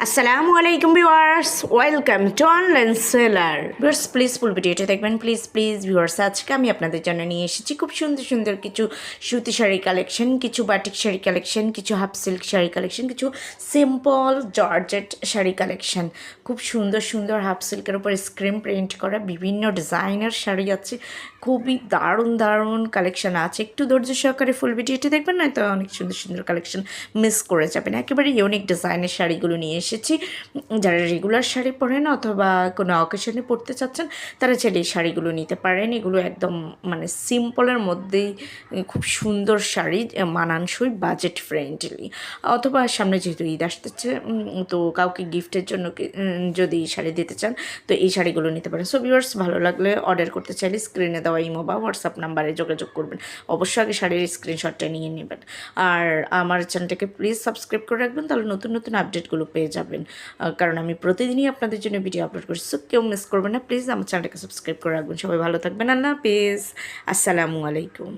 আসসালামু আলাইকুম viewers, welcome to online seller. Viewers please ফুল ভিডিওটা দেখবেন, প্লিজ ভিউয়ার্স। আজকে আমি আপনাদের জন্য নিয়ে এসেছি খুব সুন্দর সুন্দর কিছু সুতি শাড়ি কালেকশন, কিছু বাটিক শাড়ি কালেকশন, কিছু হাফ সিল্ক শাড়ি কালেকশন, কিছু সিম্পল জর্জেট শাড়ি কালেকশন। খুব সুন্দর সুন্দর হাফ সিল্কের উপর স্ক্রিন প্রিন্ট করা বিভিন্ন ডিজাইনের শাড়ি আছে। খুবই দারুণ দারুণ কালেকশন আছে। একটু ধৈর্য সহকারে ফুল ভিডিওটি দেখবেন, না তো অনেক সুন্দর সুন্দর কালেকশন মিস করে যাবেন। একেবারে ইউনিক ডিজাইনের শাড়িগুলো নিয়ে এসেছি। যারা রেগুলার শাড়ি পরেন অথবা কোনো অকেশনে পরতে চাচ্ছেন তারা চাইলে এই শাড়িগুলো নিতে পারেন। এগুলো একদম মানে সিম্পলের মধ্যেই খুব সুন্দর শাড়ি, মানানসই, বাজেট ফ্রেন্ডলি। অথবা সামনে যেহেতু ঈদ আসতেছে, তো কাউকে গিফটের জন্য যদি শাড়ি দিতে চান তো এই শাড়িগুলো নিতে পারেন। সো ভিউয়ার্স, ভালো লাগলে অর্ডার করতে চাইলে স্ক্রিনে দেওয়া ইমো বা হোয়াটসঅ্যাপ নাম্বারে যোগাযোগ করবেন। অবশ্যই আগে শাড়ির স্ক্রিনশটটা নিয়ে নেবেন। আর আমার চ্যানেলটাকে প্লিজ সাবস্ক্রাইব করে রাখবেন, তাহলে নতুন নতুন আপডেটগুলো পেয়ে যাবেন। কারণ আমি প্রতিদিনই আপনাদের জন্য ভিডিও আপলোড করছি। সো কেউ মিস করবেন না, প্লিজ আমার চ্যানেলটাকে সাবস্ক্রাইব করে রাখবেন। সবাই ভালো থাকবেন। আল্লাহ হাফেজ, আসসালামু আলাইকুম।